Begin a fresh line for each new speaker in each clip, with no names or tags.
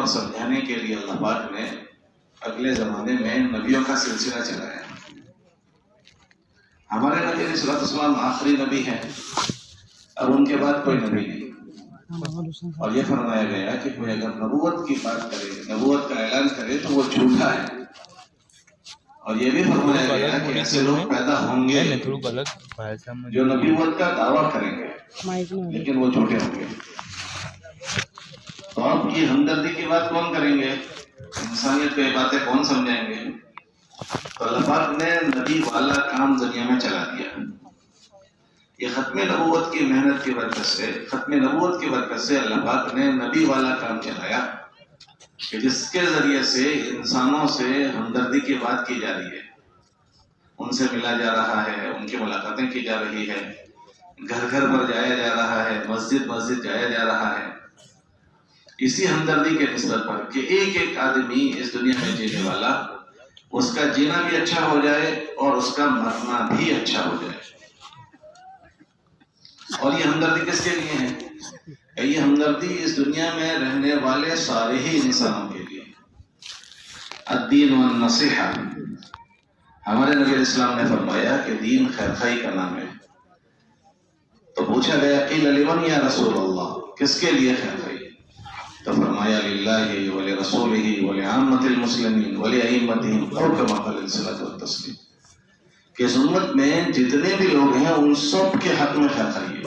اور سمجھانے کے لیے اللہ پاک نے اگلے زمانے میں نبیوں کا سلسلہ چلایا. ہمارے نبی علیہ الصلوۃ والسلام آخری نبی ہے، اب ان کے بعد کوئی نبی نہیں. اور یہ فرمایا گیا کہ کوئی اگر نبوت کی بات کرے، نبوت کا اعلان کرے تو وہ جھوٹا ہے. اور یہ بھی فرمایا گیا کہ ایسے لوگ پیدا ہوں گے جو نبوت کا دعویٰ کریں گے لیکن وہ جھوٹے ہوں گے. تو آپ کی ہمدردی کی بات کون کریں گے؟ انسانیت کو یہ باتیں کون سمجھائیں گے؟ تو اللہ پاک نے نبی والا کام دنیا میں چلا دیا. یہ ختم نبوت کی محنت کی برکت سے، ختم نبوت کی برکت سے اللہ پاک نے نبی والا کام چلایا کہ جس کے ذریعے سے انسانوں سے ہمدردی کی بات کی جا رہی ہے، ان سے ملا جا رہا ہے، ان کی ملاقاتیں کی جا رہی ہے، گھر گھر پر جایا جا رہا ہے، مسجد مسجد جایا جا رہا ہے، اسی ہمدردی کے نسبت پر کہ ایک ایک آدمی اس دنیا میں جینے والا، اس کا جینا بھی اچھا ہو جائے اور اس کا مرنا بھی اچھا ہو جائے. اور یہ ہمدردی کس کے لیے ہے؟ یہ ہمدردی اس دنیا میں رہنے والے سارے ہی انسانوں کے لیے. الدین والنصیحہ، ہمارے نبی علیہ السلام نے فرمایا کہ دین خیرخواہی کا نام ہے. تو پوچھا گیا قیل لمن یا رسول اللہ، کس کے لیے خیرخواہی؟ تو فرمایا للہ ولرسولہ ولعامۃ المسلمین ولائمتہم، اور کما قال علیہ الصلوۃ والتسلیم، کہ اس امت میں جتنے بھی لوگ ہیں ان سب کے حق میں خیرخواہی ہے.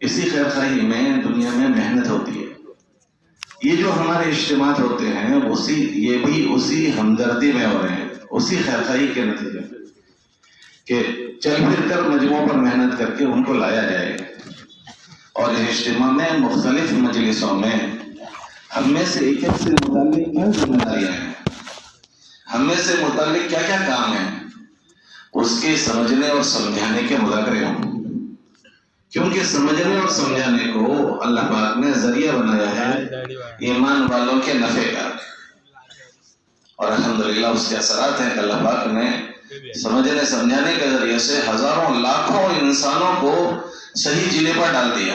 اسی خیرخواہی میں دنیا میں محنت ہوتی ہے. یہ جو ہمارے اجتماعات ہوتے ہیں یہ بھی اسی ہمدردی میں ہو رہے ہیں، اسی خیرخواہی کے نتیجے میں کہ چل پھر کر مجموعوں پر محنت کر کے ان کو لایا جائے. اور اس اجتماع میں مختلف مجلسوں میں ہم میں سے ایک ایک سے متعلق کیا ذمہ داریاں ہیں، ہم میں سے متعلق کیا کیا کام ہیں، اس کے سمجھنے اور سمجھانے کے مذاکرے ہوں. کیونکہ سمجھنے اور سمجھانے کو اللہ پاک نے ذریعہ بنایا ہے ایمان والوں کے نفع کا. اور الحمدللہ اس کے اثرات ہیں کہ اللہ پاک نے سمجھنے سمجھانے کے ذریعے سے ہزاروں لاکھوں انسانوں کو صحیح جینے پر ڈال دیا،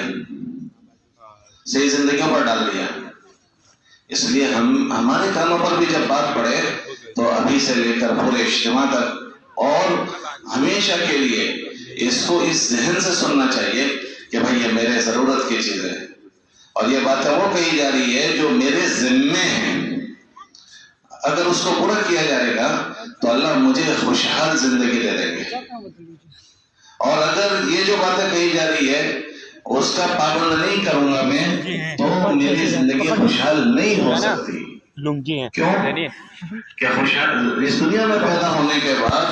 صحیح زندگیوں پر ڈال دیا. اس لیے ہمارے کانوں پر بھی جب بات پڑے تو ابھی سے لے کر پورے اجتماع تک اور ہمیشہ کے لیے اس کو اس ذہن سے سننا چاہیے کہ بھائی یہ میرے ضرورت کی چیز ہے اور یہ باتیں وہ کہی جا رہی ہے جو میرے ذمے ہیں. اگر اس کو پورا کیا جائے گا تو اللہ مجھے خوشحال زندگی دے دیں گے، اور اگر یہ جو باتیں کہی جا رہی ہے اس کا پابند نہیں کروں گا میں تو میری زندگی خوشحال نہیں ہو سکتی. کیوں کہ خوشحال اس دنیا میں پیدا ہونے کے بعد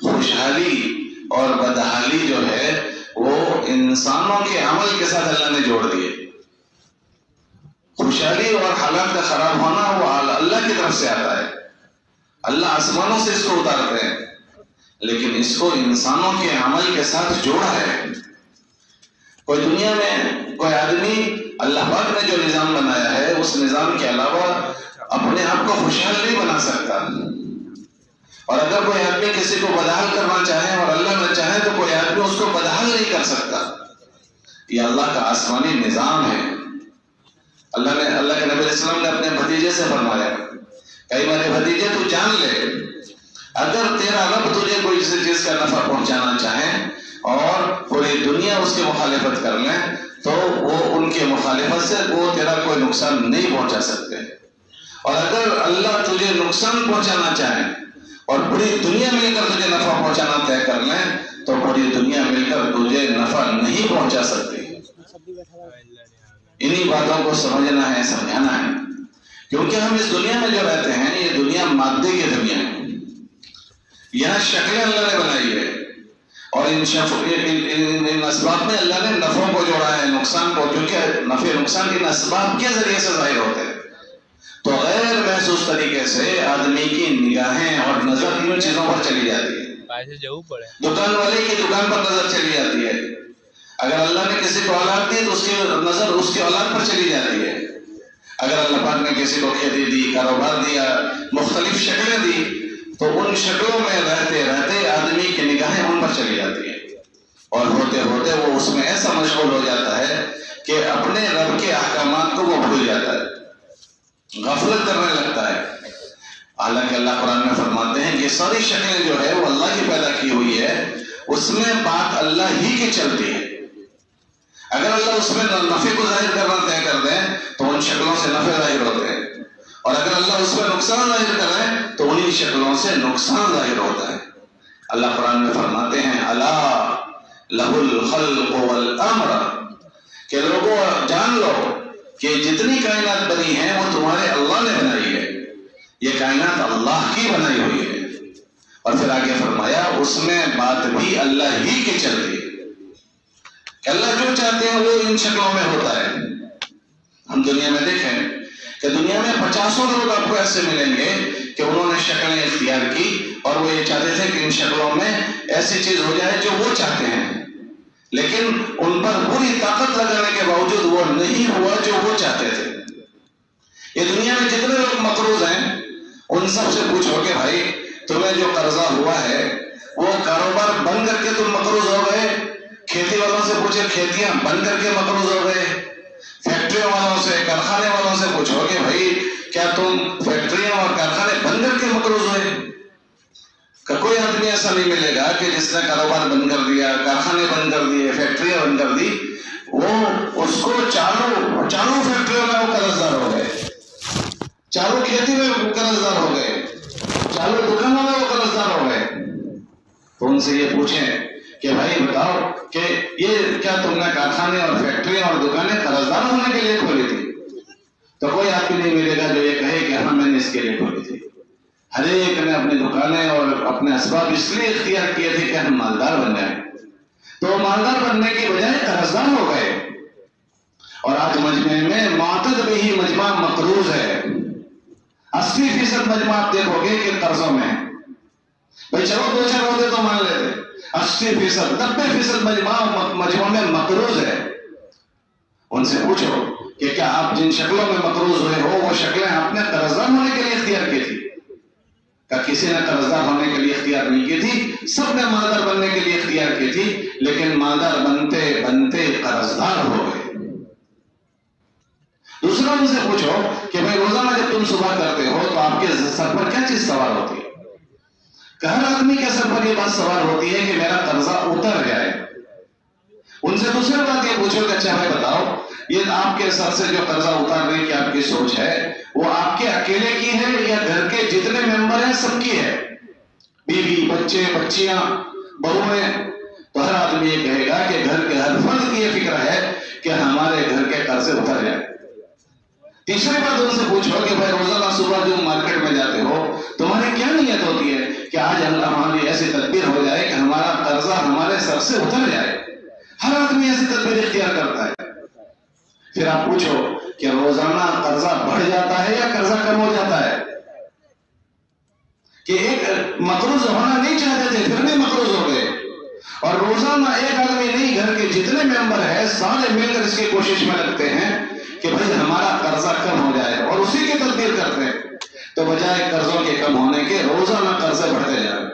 خوشحالی اور بدحالی جو ہے وہ انسانوں کے عمل کے ساتھ اللہ نے جوڑ دیے. خوشحالی اور حالات کا خراب ہونا وہ اللہ کی طرف سے آتا ہے، اللہ آسمانوں سے اس کو اتارتے ہیں، لیکن اس کو انسانوں کے عمل کے ساتھ جوڑا ہے. کوئی دنیا میں کوئی آدمی اللہ پاک نے جو نظام بنایا ہے اس نظام کے علاوہ اپنے آپ کو خوشحال نہیں بنا سکتا. اور اگر کوئی آدمی کسی کو بدحال کرنا چاہے اور اللہ نہ چاہے تو کوئی آدمی اس کو بدحال نہیں کر سکتا. یہ اللہ کا آسمانی نظام ہے. اللہ کے نبی علیہ السلام نے اپنے بھتیجے سے فرمایا کہ میرے بھتیجے تو جان لے اگر تیرا رب تجھے کوئی کسی چیز کا نفع پہنچانا چاہے اور پوری دنیا اس کی مخالفت کر لیں تو وہ ان کی مخالفت سے وہ تیرا کوئی نقصان نہیں پہنچا سکتے. اور اگر اللہ تجھے نقصان پہنچانا چاہے اور پوری دنیا مل کر تجھے نفع پہنچانا طے کر لیں تو پوری دنیا مل کر تجھے نفع نہیں پہنچا سکتی. انہی باتوں کو سمجھنا ہے، سمجھانا ہے، کیونکہ ہم اس دنیا میں جو رہتے ہیں یہ دنیا مادے کی دنیا ہے. یہاں شکلیں اللہ نے بنائی ہے اور ان اسباب میں اللہ نے نفعوں کو جوڑا ہے، نقصان کو، کیونکہ نفع نقصان ان اسباب کے ذریعے سے ظاہر ہوتے ہیں. تو غیر محسوس طریقے سے آدمی کی نگاہیں اور نظر ان چیزوں پر چلی جاتی ہے. دکان والے کی دکان پر نظر چلی جاتی ہے. اگر اللہ نے کسی کو اولاد دی تو اس کی نظر اس کی اولاد پر چلی جاتی ہے. اگر اللہ پاک نے کسی کو کھیتی دی، کاروبار دیا، مختلف شکلیں دی تو ان شکلوں میں رہتے رہتے آدمی کی نگاہیں ان پر چلی جاتی ہے اور ہوتے ہوتے وہ اس میں ایسا مشغول ہو جاتا ہے کہ اپنے رب کے احکامات کو وہ بھول جاتا ہے، غفلت کرنے لگتا ہے۔ حالانکہ اللہ قرآن میں فرماتے ہیں کہ ساری شکلیں جو ہے وہ اللہ کی پیدا کی ہوئی ہے، اس میں بات اللہ ہی کی چلتی ہے۔ اگر اللہ اس میں نفع کو ظاہر کرنا طے کر دیں تو ان شکلوں سے نفع ظاہر ہوتے ہیں، اور اگر اللہ اس میں نقصان ظاہر کریں تو انہی شکلوں سے نقصان ظاہر ہوتا ہے۔ اللہ قرآن میں فرماتے ہیں الا لہ الخلق والامر، کہ لوگوں جان لو کہ جتنی کائنات بنی ہیں وہ تمہارے اللہ نے بنائی ہے، یہ کائنات اللہ کی بنائی ہوئی ہے۔ اور پھر آگے فرمایا اس میں بات بھی اللہ ہی کی چلتی ہے، کہ اللہ جو چاہتے ہیں وہ ان شکلوں میں ہوتا ہے۔ ہم دنیا میں دیکھیں کہ دنیا میں 50 لوگ آپ کو ایسے ملیں گے کہ انہوں نے شکلیں اختیار کی اور وہ یہ چاہتے تھے کہ ان شکلوں میں ایسی چیز ہو جائے جو وہ چاہتے ہیں، لیکن ان پر پوری طاقت لگانے کے باوجود وہ نہیں ہوا جو وہ چاہتے تھے۔ یہ دنیا میں جتنے لوگ مقروض ہیں ان سب سے پوچھو کہ بھائی تمہیں جو قرضہ ہوا ہے وہ کاروبار بند کر کے تم مقروض ہو گئے؟ کھیتی والوں سے پوچھے کھیتیاں بند کر کے مقروض ہو گئے؟ فیکٹریوں والوں سے، کارخانے والوں سے پوچھو کہ بھائی کیا تم فیکٹریاں اور کارخانے بند کر کے مقروض ہوئے؟ کہ کوئی آدمی ایسا نہیں ملے گا کہ جس نے کاروبار بند کر دیا، کارخانے بند کر دیے، فیکٹریاں بند کر دی، وہ اس کو چالو فیکٹریوں میں وہ قرض دار ہو گئے، چالو کھیتی میں قرض دار ہو گئے، چالو دکانوں میں وہ قرض دار ہو گئے۔ تو ان سے یہ پوچھیں کہ بھائی بتاؤ کہ یہ کیا تم نے کارخانے اور فیکٹریاں اور دکانیں قرض دار ہونے کے لیے کھولی تھی؟ تو کوئی آدمی نہیں ملے گا جو یہ کہے کہ ہاں میں نے اس کے لیے کھولی تھی۔ ہر ایک نے اپنی دکانیں اور اپنے اسباب اس لیے اختیار کیے تھے کہ ہم مالدار بن جائیں، تو مالدار بننے کی بجائے قرض دار ہو گئے۔ اور آج مجمع میں معتد بھی ہی مجمع مقروض ہے، 80% مجمع آپ دیکھو گے کہ قرضوں میں ہے۔ بھائی چلو 2-4 ہوتے تو مان لیتے، 80%، 90% مجمع میں مقروض ہے۔ ان سے پوچھو کہ کیا آپ جن شکلوں میں مقروض ہوئے ہو وہ شکلیں آپ نے قرضدار ہونے کے لیے اختیار کی تھی؟ کہ کسی نے قرضدار ہونے کے لیے اختیار نہیں کی تھی، سب نے مالدار بننے کے لیے اختیار کی تھی، لیکن مالدار بنتے بنتے قرضدار ہو گئے۔ دوسرا ان سے پوچھو کہ بھائی روزانہ جب تم صبح کرتے ہو تو آپ کے سر پر کیا چیز سوار ہوتی ہے؟ کہ ہر آدمی کے سر پر یہ بات سوار ہوتی ہے کہ میرا قرضہ اتر جائے۔ ان سے دوسری بات یہ پوچھو کہ اچھا بھائی بتاؤ یہ آپ کے سر سے جو قرضہ اتارنے کی آپ کی سوچ ہے وہ آپ کے اکیلے کی ہے یا گھر کے جتنے ممبر ہیں سب کی ہے؟ بیوی، بچے، بچیاں، بہویں؟ تو ہر آدمی یہ کہے گا کہ گھر کے ہر فرد کی یہ فکر ہے کہ ہمارے گھر کے قرضے اتر جائے۔ تیسری بات ان سے پوچھو کہ بھائی روزانہ صبح جو مارکیٹ میں جاتے ہو تمہاری کیا نیت ہوتی ہے کہ آج اللہ ہماری ایسی تدبیر ہو جائے کہ ہمارا قرضہ ہمارے سر سے اتر جائے؟ ہر آدمی ایسی تدبیر اختیار کرتا ہے۔ پھر آپ پوچھو کہ روزانہ قرضہ بڑھ جاتا ہے یا قرضہ کم ہو جاتا ہے؟ کہ ایک مقروض ہونا نہیں چاہتے تھے پھر بھی مقروض ہو گئے، اور روزانہ ایک آدمی نہیں گھر کے جتنے ممبر ہیں سارے مل کر اس کی کوشش میں لگتے ہیں کہ بھائی ہمارا قرضہ کم ہو جائے اور اسی کی تدبیر کرتے ہیں، تو بجائے قرضوں کے کم ہونے کے روزانہ قرضے بڑھتے جا رہے ہیں۔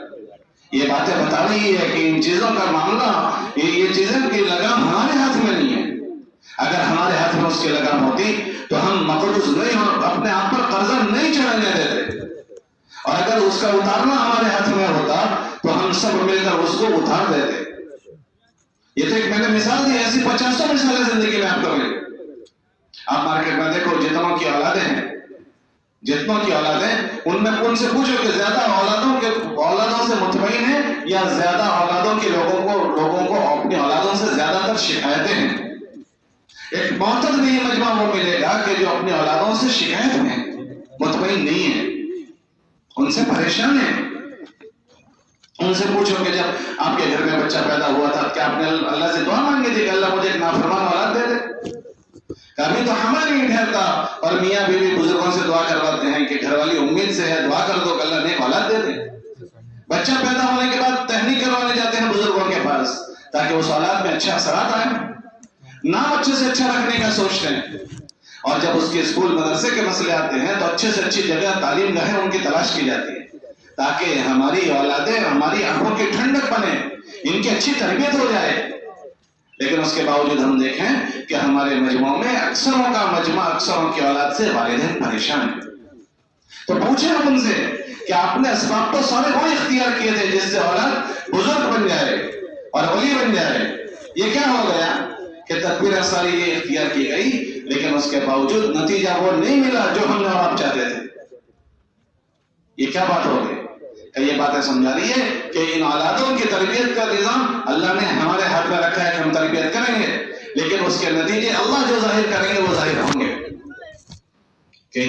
یہ باتیں بتا رہی ہے کہ ان چیزوں کا معاملہ، یہ چیزیں کی لگام ہمارے ہاتھ میں نہیں ہے۔ اگر ہمارے ہاتھ میں اس کی لگام ہوتی تو ہم مقروض نہیں اور اپنے آپ پر قرضہ نہیں چڑھانے دیتے، اور اگر اس کا اتارنا ہمارے ہاتھ میں ہوتا تو ہم سب مل کر اس کو اتار دیتے۔ یہ تو ایک میں نے مثال دی، ایسی 50 مثالیں زندگی میں آپ کو ملی۔ آپ مارکیٹ میں دیکھو جتنوں کی اولادیں ہیں، ان میں ان سے پوچھو کہ زیادہ اولادوں سے مطمئن ہیں یا زیادہ اولادوں کے لوگوں کو اپنی اولادوں سے زیادہ تر شکایتیں ہیں؟ ایک معتد بھی مجمع وہ ملے گا کہ جو اپنی اولادوں سے شکایت ہیں، مطمئن نہیں ہے، ان سے پریشان ہیں۔ ان سے پوچھو کہ جب آپ کے گھر میں بچہ پیدا ہوا تھا کیا آپ نے اللہ سے دعا مانگی تھی کہ اللہ مجھے ایک نافرمان اولاد دے دے؟ کبھی تو ہمارا نہیں ٹھہرتا، اور میاں بیوی بزرگوں سے دعا کرواتے ہیں کہ گھر والی امید سے ہے دعا کر دو کہ اللہ نیک اولاد دے دے۔ بچہ پیدا ہونے کے بعد تہنیت کروانے جاتے ہیں بزرگوں کے پاس تاکہ اس اولاد میں اچھا اثرات آئے، نام اچھے سے اچھا رکھنے کا سوچتے ہیں، اور جب اس کے اسکول مدرسے کے مسئلے آتے ہیں تو اچھے سے اچھی جگہ تعلیم گاہیں ان کی تلاش کی جاتی ہے تاکہ ہماری اولادیں ہماری آنکھوں کی ٹھنڈک بنے، ان کی اچھی تربیت ہو جائے۔ لیکن اس کے باوجود ہم دیکھیں کہ ہمارے مجموعوں میں اکثروں کا مجمع اکثروں کی اولاد سے والدین پریشان ہیں. تو پوچھیں ہم ان سے کہ آپ نے اسباب تو سارے وہ اختیار کیے تھے جس سے اولاد بزرگ بن جائے اور ولی بن جائے. یہ کیا ہو گیا کہ تکبیر ساری یہ اختیار کی گئی لیکن اس کے باوجود نتیجہ وہ نہیں ملا جو ہم نے اور آپ چاہتے تھے. یہ کیا بات ہو گئی کہ یہ باتیں سمجھا رہی ہے کہ ان اولادوں کی تربیت کا نظام اللہ نے ہمارے ہاتھ میں رکھا ہے کہ ہم تربیت کریں گے لیکن اس کے نتیجے اللہ جو ظاہر کریں گے وہ ظاہر ہوں گے. کہ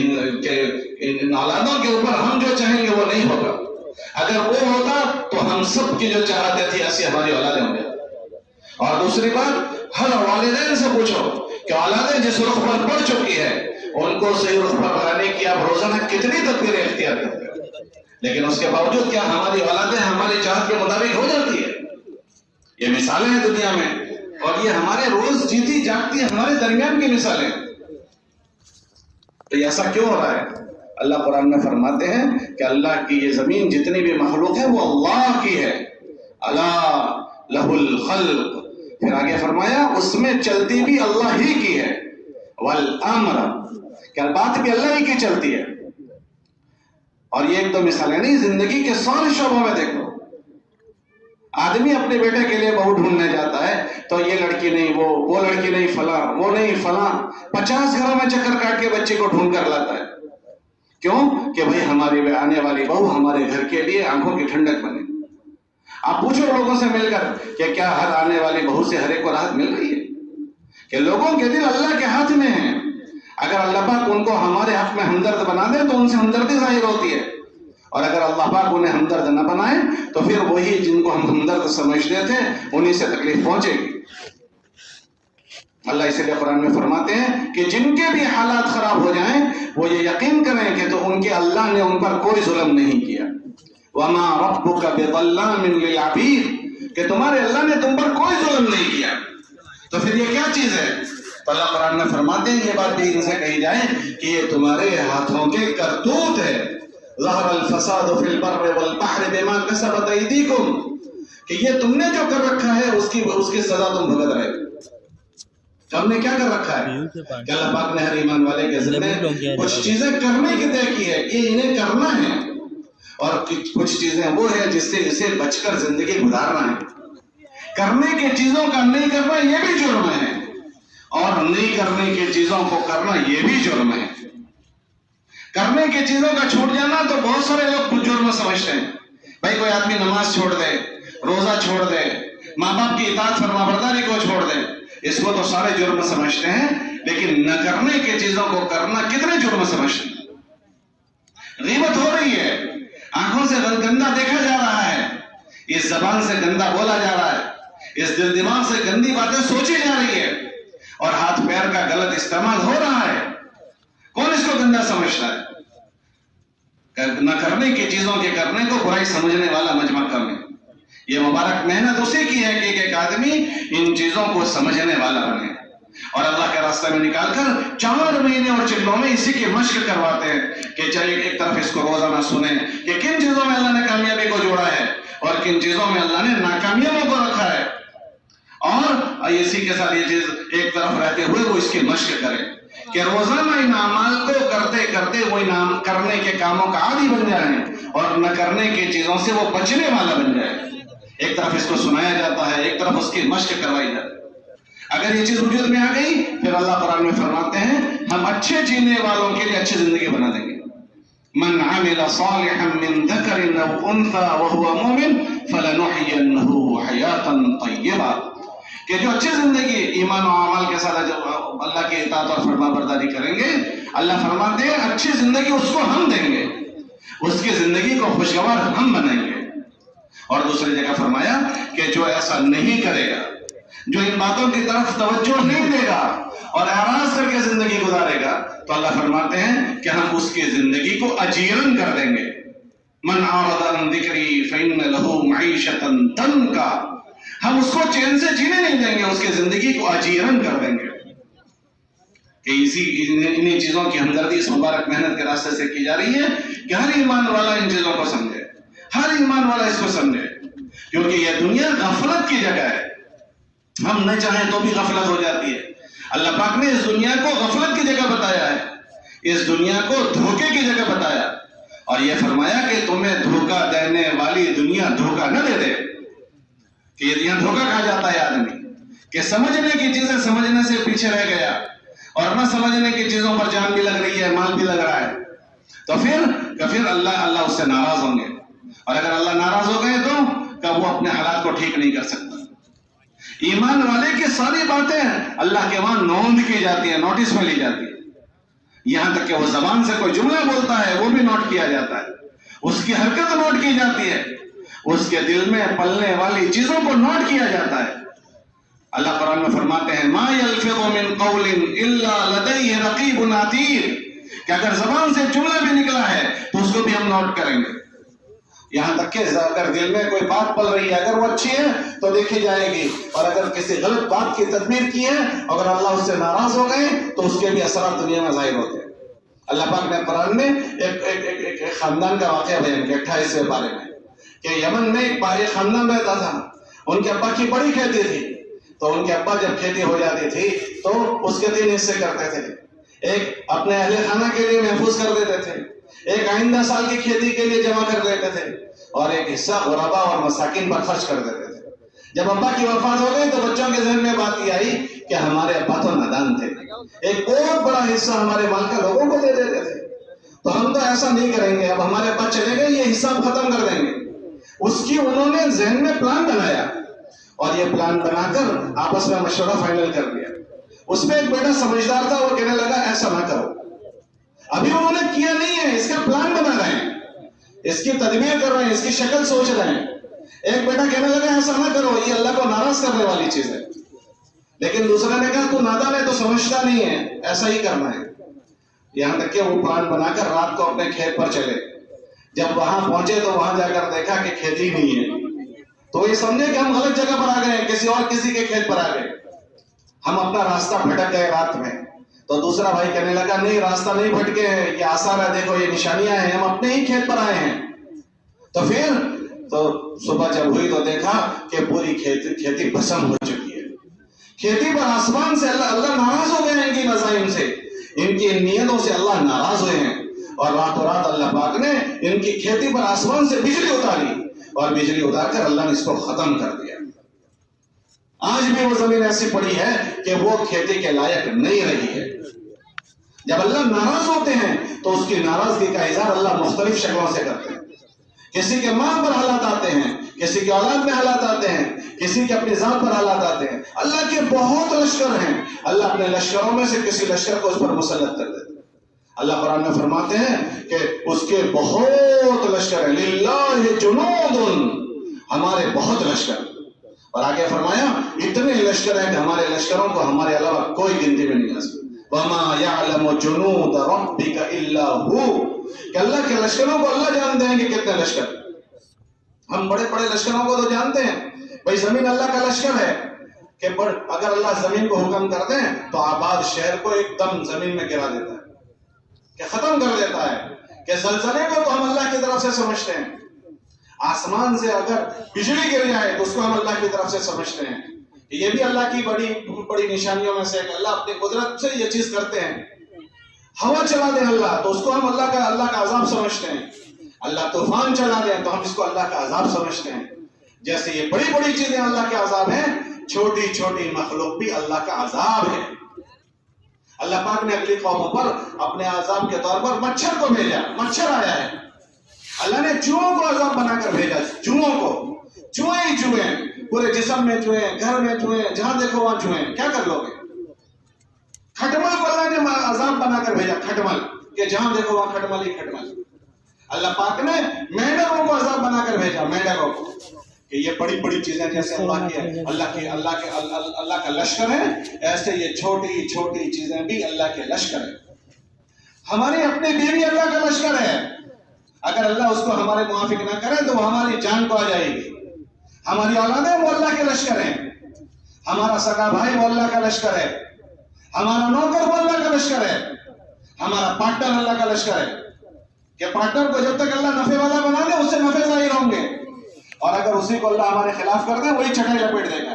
ان اولادوں کے اوپر ہم جو چاہیں گے وہ نہیں ہوگا. اگر وہ ہوتا تو ہم سب کی جو چاہتے تھے ایسی ہماری اولادیں ہوں گے. اور دوسری بات ہر والدین سے پوچھو کہ اولادیں جس رخ پر پڑ چکی ہے ان کو صحیح رخ پر لگانے کی آپ روزانہ کتنی تکبیریں اختیار کرتے ہیں لیکن اس کے باوجود کیا ہماری اولادیں ہماری چاہت کے مطابق ہو جاتی ہے؟ یہ مثالیں ہیں دنیا میں اور یہ ہمارے روز جیتی جاگتی ہمارے درمیان کی مثالیں. تو ایسا کیوں ہو رہا ہے؟ اللہ قرآن میں فرماتے ہیں کہ اللہ کی یہ زمین جتنی بھی مخلوق ہے وہ اللہ کی ہے. اللہ لہ الخلق. پھر آگے فرمایا اس میں چلتی بھی اللہ ہی کی ہے. والامر کہ بات بھی اللہ ہی کی چلتی ہے. اور یہ ایک دو مثالیں نہیں، زندگی کے سارے شعبوں میں دیکھو. آدمی اپنے بیٹے کے لیے بہو ڈھونڈنے جاتا ہے تو یہ لڑکی نہیں وہ لڑکی نہیں فلاں وہ نہیں فلاں 50 گھروں میں چکر کاٹ کے بچے کو ڈھونڈ کر لاتا ہے. کیوں کہ بھئی ہماری آنے والی بہو ہمارے گھر کے لیے آنکھوں کی ٹھنڈک بنے. آپ پوچھو لوگوں سے مل کر کہ کیا ہر آنے والی بہو سے ہر ایک کو راحت مل رہی ہے؟ کہ لوگوں کے دل اللہ کے ہاتھ میں ہیں. اگر اللہ پاک ان کو ہمارے حق میں ہمدرد بنا دے تو ان سے ہمدردی ظاہر ہوتی ہے اور اگر اللہ پاک انہیں ہمدرد نہ بنائے تو پھر وہی جن کو ہم ہمدرد سمجھتے تھے انہی سے تکلیف پہنچے گی. اللہ اسی لیے قرآن میں فرماتے ہیں کہ جن کے بھی حالات خراب ہو جائیں وہ یہ یقین کریں کہ تو ان کے اللہ نے ان پر کوئی ظلم نہیں کیا. وَمَا رَبُّكَ بِظَلَّامٍ لِّلْعَبِيدِ کہ تمہارے اللہ نے تم پر کوئی ظلم نہیں کیا. تو پھر یہ کیا چیز ہے؟ تو اللہ قرآن میں فرماتے ہیں یہ بات بھی ان سے کہی جائے کہ یہ تمہارے ہاتھوں کے کرتوت ہے. ظَهَرَ الْفَسَادُ فِي الْبَرِّ وَالْبَحْرِ بِمَا كَسَبَتْ أَيْدِيكُمْ کہ یہ تم نے جو کر رکھا ہے اس کی سزا تم بھگت رہے. ہم نے کیا کر رکھا ہے کہ اللہ پاک نے ہر ایمان والے کے ذمہ کچھ چیزیں کرنے کی طے کی ہے کہ انہیں کرنا ہے اور کچھ چیزیں وہ ہے جس سے اسے بچ کر زندگی گزارنا ہے. کرنے کی چیزوں کا نہیں کرنا یہ بھی جرم ہے اور نہیں کرنے کی چیزوں کو کرنا یہ بھی جرم ہے. کرنے کی چیزوں کا چھوٹ جانا تو بہت سارے لوگ کچھ جرم سمجھتے ہیں. بھائی کوئی آدمی نماز چھوڑ دے، روزہ چھوڑ دے، ماں باپ کی اطاعت فرما برداری کو چھوڑ دے، اس کو تو سارے جرم سمجھتے ہیں لیکن نہ کرنے کی چیزوں کو کرنا کتنے جرم سمجھتے ہیں. غیبت ہو رہی ہے، آنکھوں سے گندا دیکھا جا رہا ہے، اس زبان سے گندا بولا جا رہا ہے، اس دل دماغ سے گندی باتیں سوچی جا رہی ہے اور ہاتھ پیر کا غلط استعمال ہو رہا ہے. کون اس کو گندا سمجھتا ہے؟ نہ کرنے کی چیزوں کے کرنے کو برائی سمجھنے والا مجمع کم ہے. یہ مبارک محنت اسی کی ہے کہ ایک آدمی ان چیزوں کو سمجھنے والا بنے اور اللہ کے راستے میں نکال کر 4 مہینے اور چلوں میں اسی کی مشق کرواتے ہیں کہ چلیے ایک طرف اس کو روزانہ سنیں کہ کن چیزوں میں اللہ نے کامیابی کو جوڑا ہے اور کن چیزوں میں اللہ نے ناکامیوں کو رکھا ہے اور اسی کے ساتھ یہ چیز ایک طرف رہتے ہوئے وہ اس کی مشق کرے کہ روزانہ ان اعمال کو کرتے کرتے وہ ان کرنے کے کاموں کا عادی بن جائیں اور نہ کرنے کی چیزوں سے وہ بچنے والا بن جائے. ایک طرف اس کو سنایا جاتا ہے، ایک طرف اس کی مشق کروائی جاتی ہے. اگر یہ چیز وجود میں آ گئی پھر اللہ قرآن میں فرماتے ہیں ہم اچھے جینے والوں کے لیے اچھی زندگی بنا دیں گے. من عمل صالحا من ذکر او انثى وهو مؤمن فلنحيينه حیاتا طیبہ کہ جو اچھی زندگی ایمان و عمل کے ساتھ جب اللہ کی اطاعت اور فرما برداری کریں گے اللہ فرماتے ہیں اچھی زندگی اس کو ہم دیں گے، اس کی زندگی کو خوشگوار ہم بنائیں گے. اور دوسری جگہ فرمایا کہ جو ایسا نہیں کرے گا، جو ان باتوں کی طرف توجہ نہیں دے گا اور اعراض کر کے زندگی گزارے گا تو اللہ فرماتے ہیں کہ ہم اس کی زندگی کو اجیرن کر دیں گے. من اعرض عن ذکری فإن له معیشۃ ضنکا ہم اس کو چین سے جینے نہیں دیں گے، اس کی زندگی کو اجیرن کر دیں گے. کہ انہی چیزوں کی ہمدردی اس مبارک محنت کے راستے سے کی جا رہی ہے کہ ہر ایمان والا ان چیزوں کو سمجھے، ہر ایمان والا اس کو سمجھے کیونکہ یہ دنیا غفلت کی جگہ ہے. ہم نہ چاہیں تو بھی غفلت ہو جاتی ہے۔ اللہ پاک نے اس دنیا کو غفلت کی جگہ بتایا ہے، اس دنیا کو دھوکے کی جگہ بتایا، اور یہ فرمایا کہ تمہیں دھوکہ دینے والی دنیا دھوکہ نہ دے دے، کہ یہ یہاں دھوکہ کہا جاتا ہے آدمی کہ سمجھنے کی چیزیں سمجھنے سے پیچھے رہ گیا، اور نہ سمجھنے کی چیزوں پر جان بھی لگ رہی ہے، مال بھی لگ رہا ہے، تو پھر اللہ اس سے ناراض ہوں گے، اور اگر اللہ ناراض ہو گئے تو وہ اپنے حالات کو ٹھیک نہیں کر سکتا۔ ایمان والے کی ساری باتیں اللہ کے وہاں نوٹ کی جاتی ہیں، نوٹس میں لی جاتی ہے، یہاں تک کہ وہ زبان سے کوئی جملہ بولتا ہے وہ بھی نوٹ کیا جاتا ہے، اس کی حرکت نوٹ کی جاتی ہے، اس کے دل میں پلنے والی چیزوں کو نوٹ کیا جاتا ہے۔ اللہ قرآن میں فرماتے ہیں ما یلفظ من قول الا لدیہ رقیب عتید، کہ اگر زبان سے جملہ بھی نکلا ہے تو اس کو بھی ہم نوٹ کریں گے، یہاں تک کہ اگر دل میں کوئی بات پل رہی ہے اگر وہ اچھی ہے تو دیکھی جائے گی، اور اگر کسی غلط بات کی تدبیر کی ہے اگر اللہ اس سے ناراض ہو گئے تو اس کے بھی اثرات دنیا میں ظاہر ہوتے ہیں۔ اللہ پاک نے قرآن میں ایک خاندان کا واقعہ بیان کیا 28ویں پارے میں، کہ یمن میں ایک خاندان رہتا تھا، ان کے ابا کی بڑی کھیتی تھی، تو ان کے ابا جب کھیتی ہو جاتی تھی تو اس کے 3 حصے کرتے تھے، ایک اپنے اہل خانہ کے لیے محفوظ کر دیتے تھے، ایک آئندہ سال کی کھیتی کے لیے جمع کر لیتے تھے، اور ایک حصہ غربا اور مساکین پر خرچ کر دیتے تھے۔ جب ابا کی وفات ہو گئی تو بچوں کے ذہن میں بات یہ آئی کہ ہمارے ابا تو نادان تھے، ایک بہت بڑا حصہ ہمارے مال کا لوگوں کو دے دیتے تھے، تو ہم تو ایسا نہیں کریں گے، اب ہمارے ابا چلے گئے یہ حصہ ختم کر دیں گے۔ اس کی انہوں نے ذہن میں پلان بنایا، اور یہ پلان بنا کر آپس میں مشورہ فائنل کر دیا۔ اس میں ایک بیٹا سمجھدار تھا، وہ کہنے لگا ایسا نہ کرو، ابھی انہوں نے کیا نہیں ہے، اس کا پلان بنا رہے ہیں، اس کی تدبیر کر رہے ہیں، اس کی شکل سوچ رہے ہیں۔ ایک بیٹا کہنے لگا ایسا نہ کرو، یہ اللہ کو ناراض کرنے والی چیز ہے، لیکن دوسرے نے کہا تو نادان ہے، تو سمجھتا نہیں ہے، ایسا ہی کرنا ہے۔ یہاں تک کہ وہ پلان بنا کر رات کو اپنے کھیت پر چلے، جب وہاں پہنچے تو وہاں جا کر دیکھا کہ کھیتی نہیں ہے، تو یہ سمجھے کہ ہم غلط جگہ پر آ گئے ہیں، کسی کے کھیت پر آ گئے، ہم اپنا راستہ بھٹک گئے رات میں۔ تو دوسرا بھائی کہنے لگا نہیں، راستہ نہیں بھٹکے ہیں، یہ آثار ہے، دیکھو یہ نشانیاں ہیں، ہم اپنے ہی کھیت پر آئے ہیں۔ تو صبح جب ہوئی تو دیکھا کہ پوری کھیتی بھسم ہو چکی ہے، کھیتی پر آسمان سے اللہ ناراض ہو گئے ہیں، ان کی نظائم سے، ان کی نیتوں سے اللہ ناراض ہوئے ہیں، اور راتوں رات اللہ پاک نے ان کی کھیتی پر آسمان سے بجلی اتاری، اور بجلی اتار کر اللہ نے اس کو ختم کر دیا۔ آج بھی وہ زمین ایسی پڑی ہے کہ وہ کھیتی کے لائق نہیں رہی ہے۔ جب اللہ ناراض ہوتے ہیں تو اس کی ناراضگی کا اظہار اللہ مختلف شکلوں سے کرتے ہیں، کسی کے مال پر حالات آتے ہیں، کسی کے اولاد میں حالات آتے ہیں، کسی کے اپنی ذات پر حالات آتے ہیں۔ اللہ کے بہت لشکر ہیں، اللہ اپنے لشکروں میں سے کسی لشکر کو اس پر مسلط کر دیتے ہیں۔ اللہ قرآن میں فرماتے ہیں کہ اس کے بہت لشکر ہیں، للہ جنود، ہمارے بہت لشکر، اور آگے فرمایا اتنے لشکر ہیں کہ ہمارے لشکروں کو ہمارے علاوہ کوئی گنتی میں نہیں آ سکتی۔ وَمَا يَعْلَمُ جُنُودَ رَبِّكَ إِلَّا هُوَ، کہ اللہ کے لشکروں کو اللہ جانتے ہیں کہ کتنے لشکر۔ ہم بڑے بڑے لشکروں کو تو جانتے ہیں، بھائی زمین اللہ کا لشکر ہے، کہ اگر اللہ زمین کو حکم کر دیں تو آباد شہر کو ایک دم زمین میں گرا دیتا ہے، کہ ختم کر دیتا ہے، کہ زلزلے کو تو ہم اللہ کی طرف سے سمجھتے ہیں، آسمان سے اگر بجلی گر جائے تو اس کو ہم اللہ کی طرف سے سمجھتے ہیں، یہ بھی اللہ کی بڑی نشانیوں میں سے کہ اللہ اپنی قدرت سے یہ چیز کرتے ہیں۔ ہوا چلا دیں اللہ تو اس کو ہم اللہ کا عذاب سمجھتے ہیں، اللہ طوفان چلا دیں تو ہم اس کو اللہ کا عذاب سمجھتے ہیں۔ جیسے یہ بڑی بڑی چیزیں اللہ کے عذاب ہیں، چھوٹی چھوٹی مخلوق بھی اللہ کا عذاب ہے۔ اللہ پاک نے اگلی قوموں پر اپنے عذاب کے طور پر مچھر کو بھیجا، مچھر آیا ہے، اللہ نے چوہوں کو عذاب بنا کر بھیجا، چوہوں کو، چوہے ہی چوہے، پورے جسم میں چوہے، گھر میں چوہے، جہاں دیکھو وہاں چوہے، کیا کر لو گے؟ کھٹمل کو اللہ نے عذاب بنا کر بھیجا، کھٹمل، کہ جہاں دیکھو وہاں کھٹمل ہی کھٹمل۔ اللہ پاک نے مینڈکوں کو عذاب بنا کر بھیجا، مینڈکوں کو، کہ یہ بڑی بڑی چیزیں جیسے اللہ کا لشکر ہے، ایسے یہ چھوٹی چھوٹی چیزیں بھی اللہ کے لشکر ہیں۔ ہماری اپنی بیوی اللہ کا لشکر ہے، اگر اللہ اس کو ہمارے موافق نہ کرے تو وہ ہماری جان کو آ جائے گی۔ ہماری اولادیں وہ اللہ کے لشکر ہیں، ہمارا سگا بھائی وہ اللہ کا لشکر ہے، ہمارا نوکر وہ اللہ کا لشکر ہے، ہمارا پارٹنر اللہ کا لشکر ہے، کہ پارٹنر کو جب تک اللہ نفع والا بنا دے اس سے نفع ظاہر ہوں گے، اور اگر اسی کو اللہ ہمارے خلاف کر دے وہی چٹائی لپیٹ دے گا۔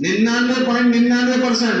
99.99%,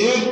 1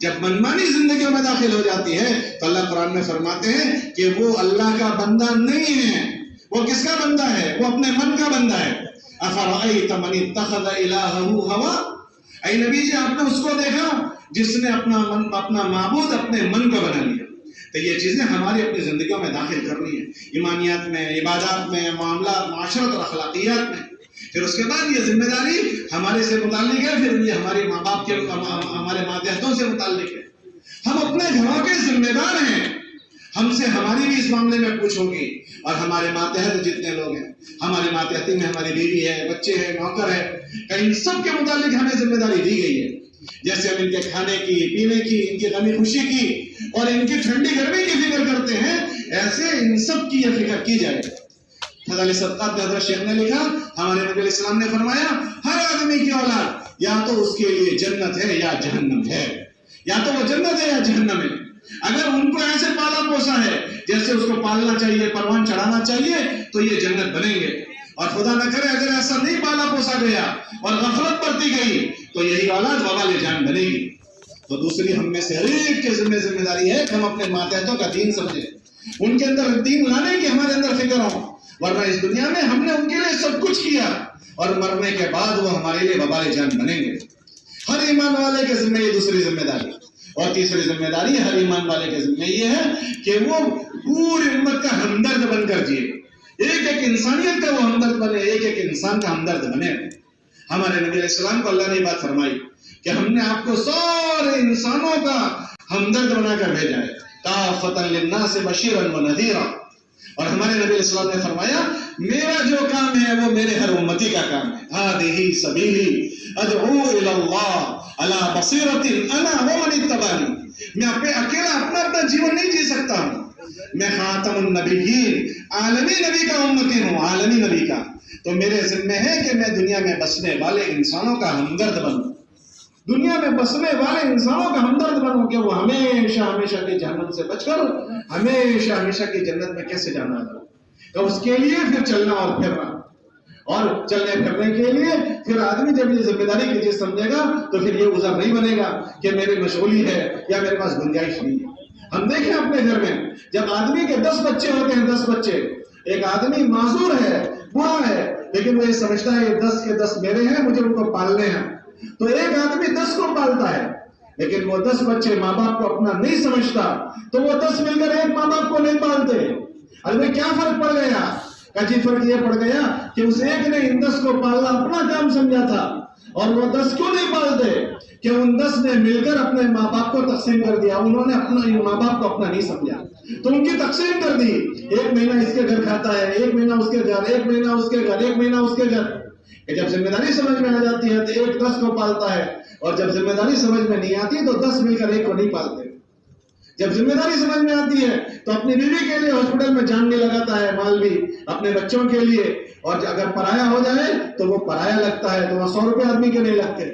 جب منمانی زندگیوں میں داخل ہو جاتی ہے تو اللہ قرآن میں فرماتے ہیں کہ وہ اللہ کا بندہ نہیں ہے. وہ کس کا بندہ ہے؟ وہ اپنے من کا بندہ ہے. افرأیت من اتخذ الہہ ہوا، اے نبی جی آپ نے اس کو دیکھا جس نے اپنا معبود اپنے من کو بنا لیا. تو یہ چیزیں ہماری اپنی زندگیوں میں داخل کرنی ہے، ایمانیات میں، عبادات میں، معاملات، معاشرت اور اخلاقیات میں. پھر اس کے بعد یہ ذمہ داری ہمارے سے متعلق ہے، پھر یہ ہمارے ماں باپ کے، ہمارے ماتحتوں سے متعلق ہے. ہم اپنے گھروں کے ذمہ دار ہیں. ہم سے ہماری بھی اس معاملے میں پوچھ ہوگی، اور ہمارے ماتحت جتنے لوگ ہیں، ہمارے ماتحتی میں ہماری بیوی ہے، بچے ہیں، نوکر ہے، ان سب کے متعلق ہمیں ذمہ داری دی گئی ہے. جیسے ہم ان کے کھانے کی، پینے کی، ان کی غمی خوشی کی اور ان کی ٹھنڈی گرمی کی فکر کرتے ہیں، ایسے ان سب کی یہ فکر کی جائے. فضائل صدقات میں حضرت شیخ نے لکھا، ہمارے نبی علیہ السلام نے فرمایا ہر آدمی کی اولاد یا تو اس کے لیے جنت ہے یا جہنم ہے، یا تو وہ جنت ہے یا جہنم ہے. اگر ان کو ایسے پالا پوسا ہے جیسے اس کو پالنا چاہیے، پروان چڑھانا چاہیے، تو یہ جنت بنیں گے. اور خدا نہ کرے اگر ایسا نہیں پالا پوسا گیا اور غفلت برتی گئی تو یہی اولاد وبال جان بنے گی. تو دوسری ہم میں سے ہر ایک کے ذمہ داری ہے کہ ہم اپنے ماتحتوں کا دین سمجھیں، ان کے اندر دین لانے کی ہمارے اندر فکر ہو، ورنہ اس دنیا میں ہم نے ان کے لیے سب کچھ کیا اور مرنے کے بعد وہ ہمارے لیے وبال جان بنیں گے. ہر ایمان والے کے ذمہ یہ دوسری ذمہ داری. اور تیسری ذمہ داری ہر ایمان والے کے ذمہ یہ ہے کہ وہ پوری امت کا ہمدرد بن کر جیے. ایک ایک انسانیت کا وہ ہمدرد بنے، ایک ایک انسان کا ہمدرد بنے. ہمارے نبی علیہ السلام کو اللہ نے یہ بات فرمائی کہ ہم نے آپ کو سارے انسانوں کا ہمدرد بنا کر بھیجا ہے، کافۃ للناس بشیرا ونذیرا. اور ہمارے نبی علیہ السلام نے فرمایا میرا جو کام ہے وہ میرے ہر امتی کا کام ہے. ہذہ سبیلی ادعو الی اللہ علی بصیرۃ انا ومن اتبعنی. میں اکیلا اپنا جیون نہیں جی سکتا ہوں، میں خاتم النبیین، عالمی نبی کا امتی ہوں، عالمی نبی کا. تو میرے ذمہ ہے کہ میں دنیا میں بسنے والے انسانوں کا ہمدرد بنوں، دنیا میں بسنے والے انسانوں کا ہمدرد بنوں کہ وہ ہمیشہ ہمیشہ کی جہنم سے بچ کر ہمیشہ ہمیشہ کی جنت میں کیسے جانا ہے. تو اس کے لیے پھر چلنا اور پھرنا، اور چلنے پھرنے کے لیے پھر آدمی جب یہ ذمہ داری کی چیز سمجھے گا تو پھر یہ عذر نہیں بنے گا کہ میری مشغولی ہے یا میرے پاس گنجائش نہیں ہے. ہم دیکھیں اپنے گھر میں جب آدمی کے 10 بچے ہوتے ہیں، 10 بچے، ایک آدمی معذور ہے، بوڑھا ہے، لیکن وہ یہ سمجھتا ہے یہ 10 کے 10 میرے ہیں، مجھے ان کو پالنے ہیں. تو ایک آدمی 10 کو پالتا ہے، لیکن وہ 10 بچے ماں باپ کو اپنا نہیں سمجھتا، تو وہ 10 مل کر ایک ماں باپ کو نہیں پالتے. ابھی کیا فرق پڑ گیا؟ کچی فرق یہ پڑ گیا کہ اس ایک نے ان 10 کو پالنا اپنا کام سمجھا تھا، اور وہ 10 کیوں نہیں پالتے کہ ان 10 نے مل کر اپنے ماں باپ کو تقسیم کر دیا. انہوں نے اپنا ماں باپ کو اپنا نہیں سمجھا تو ان کی تقسیم کر دی. ایک مہینہ اس کے گھر کھاتا ہے، ایک مہینہ اس کے گھر، ایک مہینہ اس کے گھر، ایک مہینہ اس کے گھر. جب ذمہ داری سمجھ میں آ جاتی ہے تو ایک 10 کو پالتا ہے، اور جب ذمہ داری سمجھ میں نہیں آتی تو 10 مل کر ایک کو نہیں پالتے. جب ذمہ داری سمجھ میں آتی ہے تو اپنی بیوی کے لیے ہاسپٹل میں جان بھی لگاتا ہے، مال بھی اپنے بچوں کے لیے. اور اگر پرایا ہو جائے تو وہ پرایا لگتا ہے، تو وہ 100 روپے آدمی کے نہیں لگتے.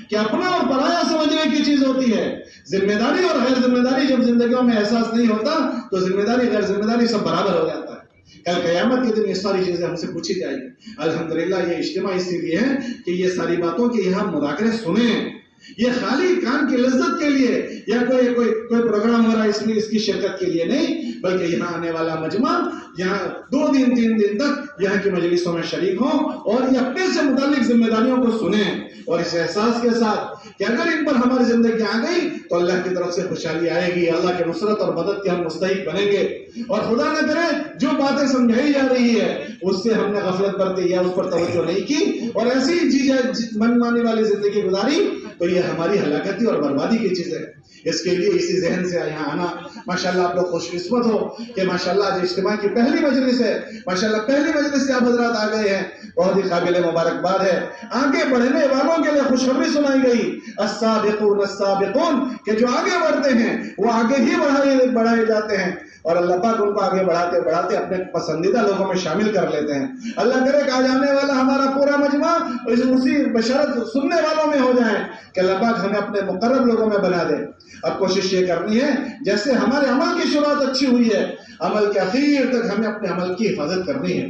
کہ اپنا اور پرایا سمجھنے کی چیز ہوتی ہے. ذمہ داری اور غیر ذمہ داری جب زندگیوں میں احساس نہیں ہوتا تو ذمہ داری غیر ذمہ داری سب برابر ہو جاتا ہے. کل قیامت کے دن یہ ساری چیزیں ہم سے پوچھی جائیں گی. الحمدللہ یہ اجتماع اسی لیے ہے کہ یہ ساری باتوں کے یہاں مذاکرے سنیں. یہ خالی کان کی لذت کے لیے یا کوئی پروگرام ہو رہا ہے اس کی شرکت کے لیے نہیں، بلکہ یہاں آنے والا مجمع یہاں 2 دن 3 دن تک یہاں کی مجلسوں میں شریک ہوں اور یہ اپنے سے متعلق ذمہ داریوں کو سنیں، اور اس احساس کے ساتھ کہ اگر ان پر ہماری زندگی آ گئی تو اللہ کی طرف سے خوشحالی آئے گی، اللہ کی نصرت اور مدد کے ہم مستحق بنیں گے. اور خدا نہ کرے جو باتیں سمجھائی جا رہی ہے اس سے ہم نے غفلت برتی یا اس پر توجہ نہیں کی اور ایسی من مانی والی زندگی گزاری تو یہ ہماری ہلاکتی اور بربادی کی چیز ہے. اس کے لیے اسی ذہن سے یہاں آنا. ماشاءاللہ آپ لوگ خوش قسمت ہو کہ ماشاءاللہ آج اجتماع کی پہلی مجلس ہے. ماشاءاللہ پہلی مجلس سے آپ حضرات آ گئے ہیں، بہت ہی قابل مبارکباد ہے. آگے بڑھنے والوں کے لیے خوشخبری سنائی گئی، السابقون السابقون، کہ جو آگے بڑھتے ہیں وہ آگے ہی بڑھائے جاتے ہیں، اور اللہ پاک ان کو آگے بڑھاتے بڑھاتے اپنے پسندیدہ لوگوں میں شامل کر لیتے ہیں. اللہ کرے کہ آج آنے والا ہمارا پورا مجمع اسی بشارت سننے والوں میں ہو جائے کہ اللہ پاک ہمیں اپنے مقرب لوگوں میں بنا دے. اب کوشش یہ کرنی ہے جیسے ہمارے عمل کی شروعات اچھی ہوئی ہے، عمل کے اخیر تک ہمیں اپنے عمل کی حفاظت کرنی ہے.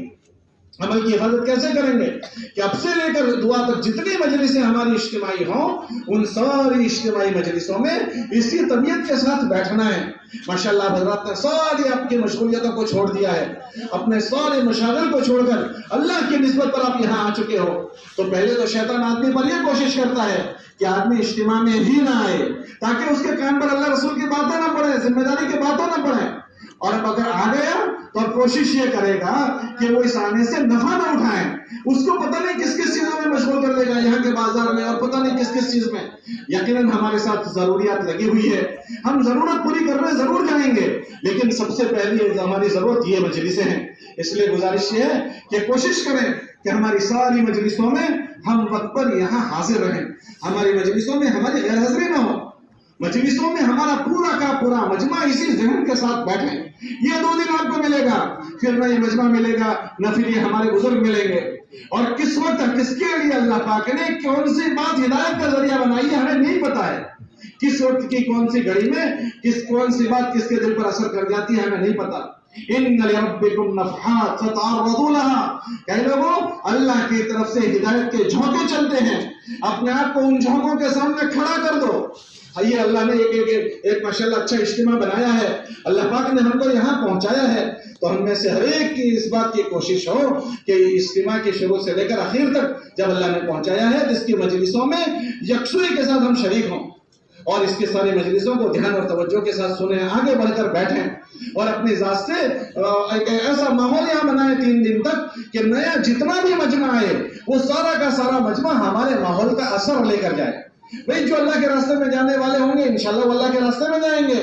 عمل کی حفاظت کیسے کریں گے کہ اب سے لے کر دعا تک جتنی مجلسیں ہماری اجتماعی ہوں ان ساری اجتماعی مجلسوں میں اسی طبیعت کے ساتھ بیٹھنا ہے. ماشاءاللہ حضرات نے ساری آپ کی مشغولیتوں کو چھوڑ دیا ہے, اپنے سارے مشاغل کو چھوڑ کر اللہ کی نسبت پر آپ یہاں آ چکے ہو. تو پہلے تو شیطان آدمی پر یہ کوشش کرتا ہے کہ آدمی اجتماع میں ہی نہ آئے تاکہ اس کے کان پر اللہ رسول کی باتیں نہ پڑے, ذمہ داری کی باتیں نہ پڑے. اور اب اگر آ گیا تو کوشش یہ کرے گا کہ وہ اس آنے سے نفع نہ اٹھائیں. اس کو پتہ نہیں کس کس چیزوں میں مشغول کر دے گا یہاں کے بازار میں, اور پتہ نہیں کس کس چیز میں. یقیناً ہمارے ساتھ ضروریات لگی ہوئی ہے, ہم ضرورت پوری کرنے ضرور جائیں گے, لیکن سب سے پہلی ہماری ضرورت یہ مجلسیں ہیں. اس لیے گزارش یہ ہے کہ کوشش کریں کہ ہماری ساری مجلسوں میں ہم وقت پر یہاں حاضر رہیں. ہماری مجلسوں میں ہماری غیر حاضری نہ ہو. مجلسوں میں ہمارا پورا کا پورا مجمع اسی ذہن کے ساتھ بیٹھیں. یہ 2 دن آپ کو ملے گا, پھر نہ یہ مجمع ملے گا نہ پھر یہ ہمارے بزرگ ملیں گے. اور کس وقت کس کے لیے اللہ پاک نے کون سی بات ہدایت کا ذریعہ بنائی ہے ہمیں نہیں پتا ہے. کس وقت کی کون سی گھڑی میں کون سی بات کس کے دل پر اثر کر جاتی ہے ہمیں نہیں پتا. ان لربکم نفحات فتعرضوا لها, کہہ لوگوں اللہ کی طرف سے ہدایت کے جھونکے چلتے ہیں, اپنے آپ کو ان جھونکوں کے سامنے کھڑا کر دو. یہ اللہ نے ایک ماشاءاللہ اچھا اجتماع بنایا ہے, اللہ پاک نے ہم کو یہاں پہنچایا ہے. تو ہم میں سے ہر ایک کی اس بات کی کوشش ہو کہ اجتماع کے شروع سے لے کر آخر تک جب اللہ نے پہنچایا ہے اس کی مجلسوں میں یکسوئی کے ساتھ ہم شریک ہوں, اور اس کی ساری مجلسوں کو دھیان اور توجہ کے ساتھ سنیں, آگے بڑھ کر بیٹھیں, اور اپنی ذات سے ایک ایسا ماحول یہاں بنائیں 3 دن تک کہ نیا جتنا بھی مجمع آئے وہ سارا کا سارا مجمع ہمارے ماحول کا اثر لے کر جائے. بھئی جو اللہ کے راستے میں جانے والے ہوں گے انشاءاللہ وہ اللہ کے راستے میں جائیں گے,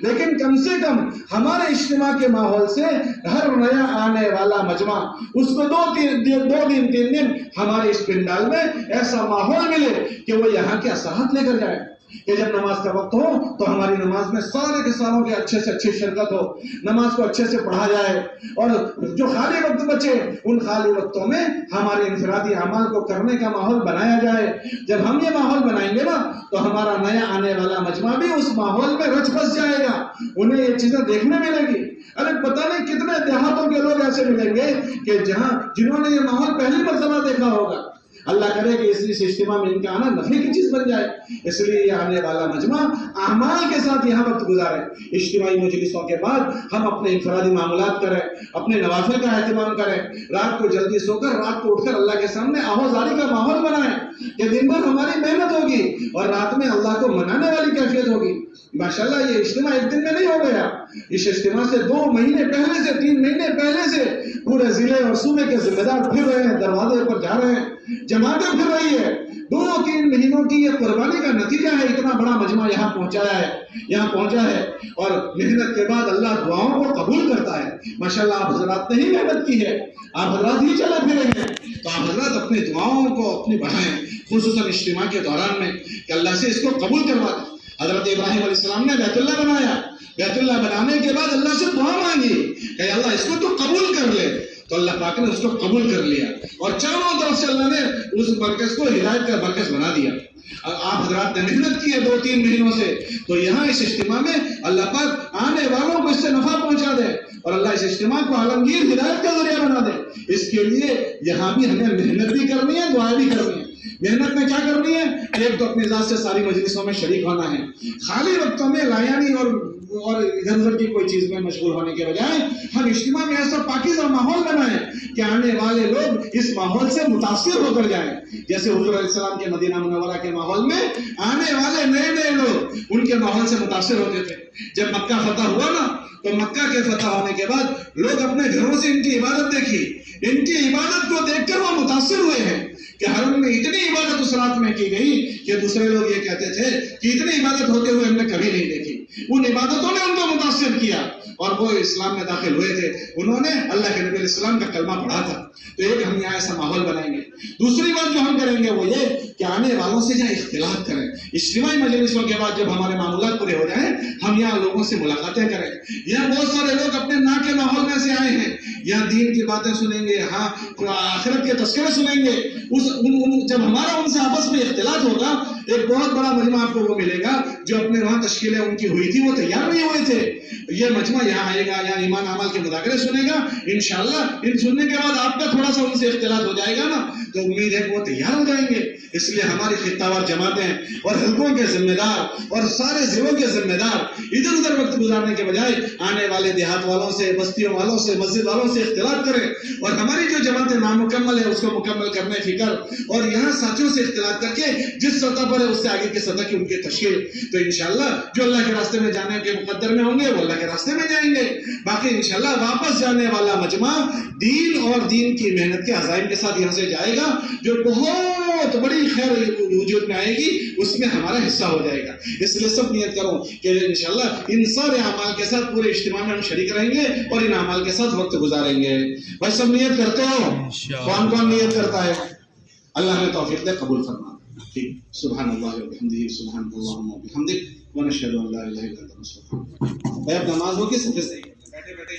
لیکن کم سے کم ہمارے اجتماع کے ماحول سے ہر نیا آنے والا مجمع اس کو 2 دن 3 دن ہمارے اس پنڈال میں ایسا ماحول ملے کہ وہ یہاں کے اثرات لے کر جائے. کہ جب نماز کا وقت ہو تو ہماری نماز میں سارے کے ساروں کے اچھے سے اچھی شرکت ہو, نماز کو اچھے سے پڑھا جائے, اور جو خالی وقت بچے ان خالی وقتوں میں ہمارے انفرادی اعمال کو کرنے کا ماحول بنایا جائے. جب ہم یہ ماحول بنائیں گے نا تو ہمارا نیا آنے والا مجمع بھی اس ماحول میں رچ بس جائے گا, انہیں یہ چیزیں دیکھنے ملیں گی. ارے پتہ نہیں کتنے دیہاتوں کے لوگ ایسے ملیں گے کہ جنہوں نے یہ ماحول پہلی مرتبہ دیکھا ہوگا. اللہ کرے کہ اس اجتماع میں ان کا آنا نفع کی چیز بن جائے. اس لیے یہ آنے والا مجمع اعمال کے ساتھ یہاں وقت گزارے. اجتماعی مجلسوں کے بعد ہم اپنے انفرادی معاملات کریں, اپنے نوافل کا اہتمام کریں, رات کو جلدی سو کر رات کو اٹھ کر اللہ کے سامنے آہوازاری کا ماحول بنائیں کہ دن بھر ہماری محنت ہوگی اور رات میں اللہ کو منانے والی کیفیت ہوگی. ماشاءاللہ یہ اجتماع ایک دن میں نہیں ہو گیا. اس اجتماع سے 2 مہینے پہلے سے 3 مہینے پہلے سے پورے ضلع اور صوبے کے ذمہ دار پھر رہے ہیں, دروازے پر جا رہے ہیں, جماعتیں پھر رہی ہے. 2-3 مہینوں کی یہ قربانی کا نتیجہ ہے اتنا بڑا مجمع یہاں پہنچا ہے. اور محنت کے بعد اللہ دعاؤں کو قبول کرتا ہے. ماشاءاللہ آپ حضرات نے ہی محنت کی ہے, آپ حضرات ہی چلے پھرے ہیں, تو آپ حضرات اپنی دعاؤں کو اپنی بڑھائیں, خصوصاً اجتماع کے دوران میں, کہ اللہ سے اس کو قبول کروا دیں. حضرت ابراہیم علیہ السلام نے بیت اللہ بنایا, بیت اللہ بنانے کے بعد اللہ سے دعا مانگی کہ اللہ اس کو تو قبول کر لے, تو اللہ پاک نے اس کو قبول کر لیا, اور چاروں طرف سے اللہ نے اس مرکز کو ہدایت کا مرکز بنا دیا. آپ حضرات نے محنت کی ہے 2-3 مہینوں سے, تو یہاں اس اجتماع میں اللہ پاک آنے والوں کو اس سے نفع پہنچا دے, اور اللہ اس اجتماع کو عالمگیر ہدایت کا ذریعہ بنا دے. اس کے لیے یہاں بھی ہمیں محنت بھی کرنی ہے, دعائیں بھی کرنی ہے. محنت میں کیا کرنی ہے, ایک تو اپنی ذات سے ساری مجلسوں میں شریک ہونا ہے, خالی وقتوں میں لایانی اور ادھر ادھر کی کوئی چیز میں مشغول ہونے کے بجائے ہم اجتماع میں ایسا پاکیزہ ماحول بنائیں کہ آنے والے لوگ اس ماحول سے متاثر ہو کر جائیں. جیسے حضور علیہ السلام کے مدینہ منورہ کے ماحول میں آنے والے نئے لوگ ان کے ماحول سے متاثر ہوتے تھے. جب مکہ فتح ہوا نا تو مکہ کے فتح ہونے کے بعد لوگ اپنے گھروں سے ان کی عبادت دیکھی, ان کی عبادت کو دیکھ کر وہ متاثر ہوئے ہیں کہ حرم میں اتنی عبادت اس رات میں کی گئی کہ دوسرے لوگ یہ کہتے تھے کہ اتنی عبادت ہوتے ہوئے ہم نے کبھی نہیں دیکھی. ان عبادتوں نے ان کو متاثر کیا اور وہ اسلام میں داخل ہوئے تھے, انہوں نے اللہ کے نبی علیہ السلام کا کلمہ پڑھا تھا. تو ایک ہم یہاں ایسا ماحول بنائیں گے. دوسری بات جو ہم کریں گے وہ یہ کہ آنے والوں سے جہاں اختلاط کریں. اجتماعی مجلسوں کے بعد جب ہمارے معاملات پورے ہو جائیں ہم یہاں لوگوں سے ملاقاتیں کریں. یہاں بہت سارے لوگ اپنے نا کے ماحول میں سے آئے ہیں, یہاں دین کی باتیں سنیں گے, ہاں آخرت کے تذکرے سنیں گے. جب ہمارا ان سے آپس میں اختلاط ہوگا ایک بہت بڑا مجمع آپ کو وہ ملے گا جو اپنے وہاں تشکیلیں ان کی ہوئی تھی وہ تیار نہیں ہوئے تھے. یہ مجمع یہاں آئے گا، یہاں ایمان اعمال کے مذاکرے سنے گا، انشاءاللہ ان سننے کے بعد آپ کا تھوڑا سا ان سے اختلاط ہو جائے گا نا، تو امید ہے کہ وہ تیار ہو جائیں گے. اس لیے ہماری خطہ وار جماعتیں اور حلقوں کے ذمہ دار اور سارے ضلعوں کے ذمہ دار ادھر ادھر وقت گزارنے کے بجائے آنے والے دیہات والوں سے، بستیوں والوں سے، مسجد والوں سے اختلاط کریں، اور ہماری جو جماعتیں نامکمل ہے اس کو مکمل کرنے فکر، اور یہاں ساتھیوں سے اختلاط کر کے جس سطح پر ہے اس سے آگے کی سطح کی ان کی تشکیل. تو انشاءاللہ جو اللہ کے راستے میں جانے کے مقدر میں ہوں گے وہ اللہ کے راستے میں جائیں گے. باقی انشاءاللہ واپس جانے والا مجمع دین اور دین کی محنت کے عزائم کے ساتھ یہاں سے جائے گا، جو بہت بڑی خیر وجود میں آئے گی، اس میں ہمارا حصہ ہو جائے گا. اس لیے سب نیت کرو کہ انشاءاللہ ان سارے اعمال کے ساتھ پورے اجتماع میں ہم شریک رہیں گے اور ان اعمال کے ساتھ وقت گزاریں گے. بھائی سب نیت کرتے ہو؟ کون کون نیت کرتا ہے؟ اللہ ہمیں توفیق دے، قبول فرما. ٹھیک، سبحان اللہ وبحمدہ، سبحان اللہ وبحمدہ، ونشہد ان لا الہ الا انت نستغفرک. بھائی اب نماز ہوگی، سب سے بیٹھے بیٹھے